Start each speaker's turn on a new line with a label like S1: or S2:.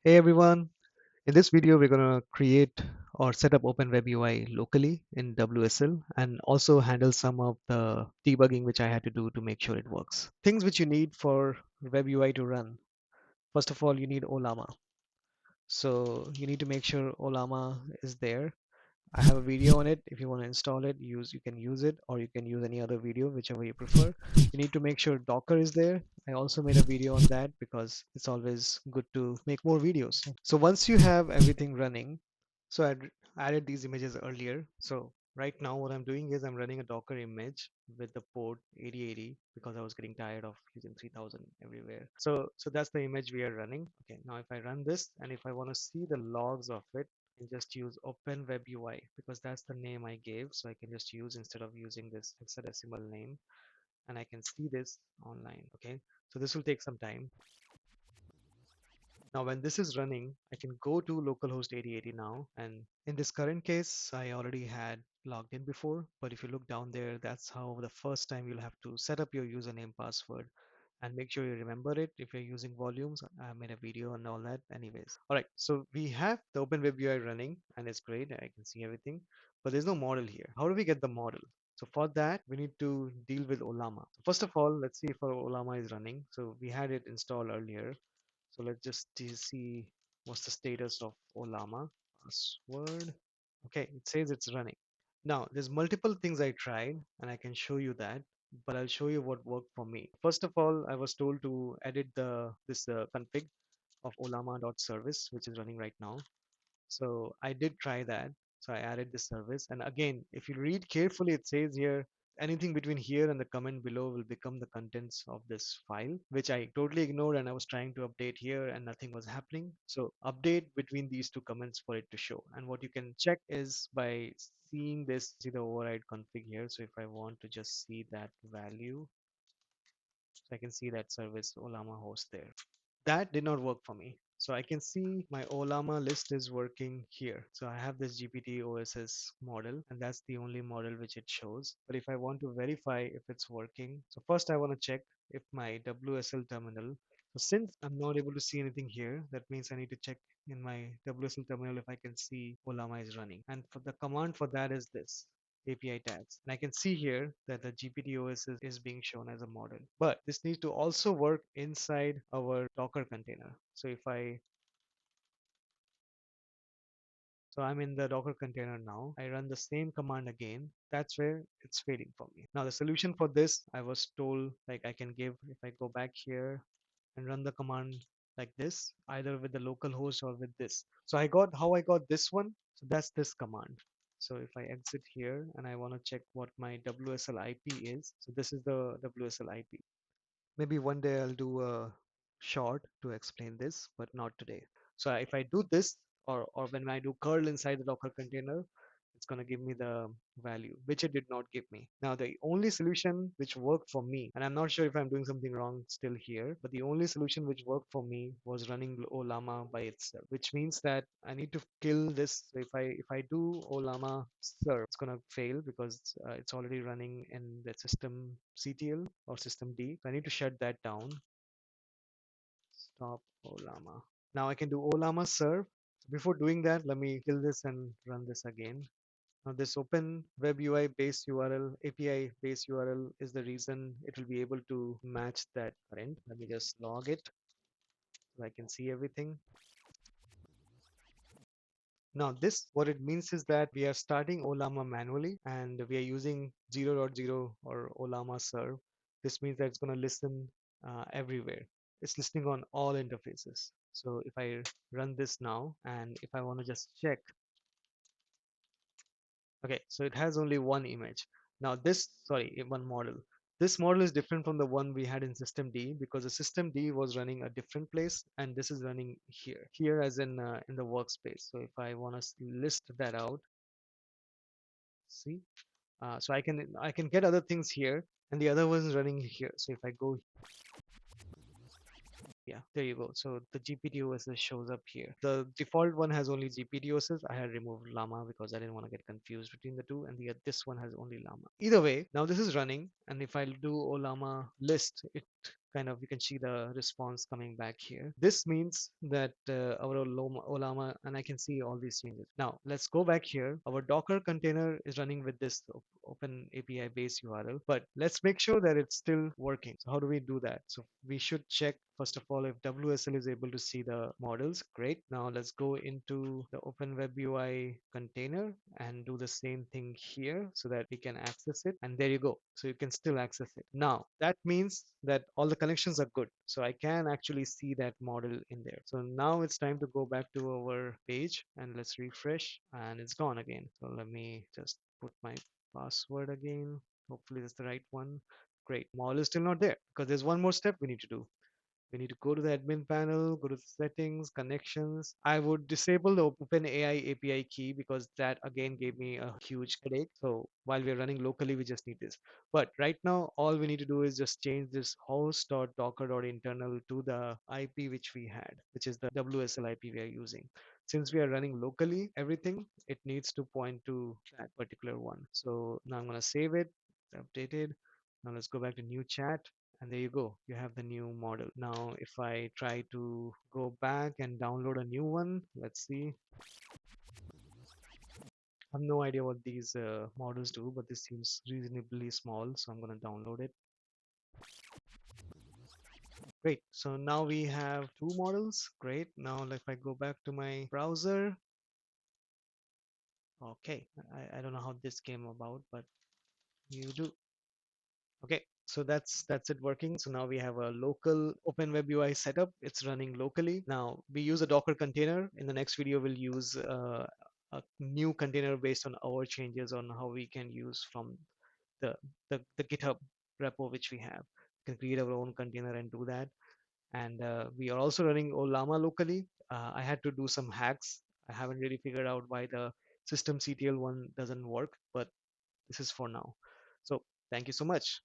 S1: Hey everyone, in this video we're going to create or set up Open WebUI locally in WSL and also handle some of the debugging which I had to do to make sure it works. Things which you need for WebUI to run. First of all, you need Ollama. So you need to make sure Ollama is there. I have a video on it. If you want to install it, you can use it, or you can use any other video, whichever you prefer. You need to make sure Docker is there. I also made a video on that because it's always good to make more videos. So once you have everything running, so I added these images earlier. So right now what I'm doing is I'm running a Docker image with the port 8080 because I was getting tired of using 3000 everywhere. So that's the image we are running. Okay, now if I run this and if I want to see the logs of it, can just use Open WebUI because that's the name I gave. So I can just use instead of using this hexadecimal name, and I can see this online. Okay, so this will take some time. Now, when this is running, I can go to localhost 8080 now. And in this current case, I already had logged in before. But if you look down there, that's how the first time you'll have to set up your username password and make sure you remember it. If you're using volumes, I made a video and all that anyways. All right, so we have the Open WebUI running and it's great. I can see everything, but there's no model here. How do we get the model? So for that, we need to deal with Ollama. First of all, let's see if our Ollama is running. So we had it installed earlier. So let's just see what's the status of Ollama. Password. Okay, it says it's running. Now, there's multiple things I tried, and I can show you that, but I'll show you what worked for me. First of all, I was told to edit this config of Ollama.service, which is running right now. So I did try that. So I added this service. And again, if you read carefully, it says here anything between here and the comment below will become the contents of this file, which I totally ignored. And I was trying to update here and nothing was happening. So update between these two comments for it to show. And what you can check is by seeing this, see the override config here. So if I want to just see that value, so I can see that service Ollama host there. That did not work for me. So I can see my Ollama list is working here. So I have this GPT OSS model, and that's the only model which it shows. But if I want to verify if it's working, so first I want to check if my WSL terminal. So since I'm not able to see anything here, that means I need to check in my WSL terminal if I can see Ollama is running. And for the command for that is this. API tags. And I can see here that the GPTOS is being shown as a model. But this needs to also work inside our Docker container. So I'm in the Docker container now. I run the same command again. That's where it's failing for me. Now the solution for this, I was told like I can give, if I go back here and run the command like this, either with the local host or with this. So how I got this one. So that's this command. So if I exit here and I want to check what my WSL IP is, so this is the WSL IP. Maybe one day I'll do a short to explain this, but not today. So if I do this, or when I do curl inside the Docker container, it's going to give me the value, which it did not give me. Now, the only solution which worked for me, and I'm not sure if I'm doing something wrong still here, but the only solution which worked for me was running Ollama by itself, which means that I need to kill this. So if I do Ollama serve, it's going to fail because it's already running in the system CTL or system D. So I need to shut that down. Stop Ollama. Now I can do Ollama serve. Before doing that, let me kill this and run this again. Now this Open WebUI base URL, API base URL is the reason it will be able to match that current. Let me just log it so I can see everything. Now this, what it means is that we are starting Ollama manually and we are using 0.0 or Ollama serve. This means that it's going to listen everywhere. It's listening on all interfaces. So if I run this now and if I want to just check, okay, so it has only one image. Now this, sorry, one model. This model is different from the one we had in system D because the system D was running a different place and this is running here as in the workspace. So if I want to list that out, see, so I can get other things here and the other one is running here. So if I go, yeah, there you go. So the GPTOS shows up here. The default one has only GPTOS. I had removed Llama because I didn't want to get confused between the two. And this one has only Llama. Either way, now this is running. And if I do Ollama list, it kind of, you can see the response coming back here. This means that our Ollama, and I can see all these changes. Now let's go back here. Our Docker container is running with this Open API based URL, but let's make sure that it's still working. So how do we do that? So we should check first of all if WSL is able to see the models. Great. Now let's go into the Open WebUI container and do the same thing here so that we can access it. And there you go. So you can still access it. Now that means that all the connections are good. So I can actually see that model in there. So now it's time to go back to our page and let's refresh, and it's gone again. So let me just put my password again. Hopefully that's the right one. Great. Model is still not there because there's one more step we need to do. We need to go to the admin panel, go to the settings, connections. I would disable the OpenAI API key because that again gave me a huge headache. So while we're running locally, we just need this. But right now, all we need to do is just change this host.docker.internal to the IP which we had, which is the WSL IP we are using. Since we are running locally, everything, it needs to point to that particular one. So now I'm going to save it. It's updated. Now let's go back to new chat. And there you go, you have the new model. Now if I try to go back and download a new one, let's see. I have no idea what these models do, but this seems reasonably small, so I'm going to download it. Great, so now we have two models. Great, now if I go back to my browser, okay, I don't know how this came about, but you do. Okay, so that's it working. So now we have a local Open WebUI setup. It's running locally. Now we use a Docker container. In the next video, we'll use a new container based on our changes on how we can use from the GitHub repo which we have. We can create our own container and do that. And we are also running Ollama locally. I had to do some hacks. I haven't really figured out why the systemctl one doesn't work, but this is for now. So thank you so much.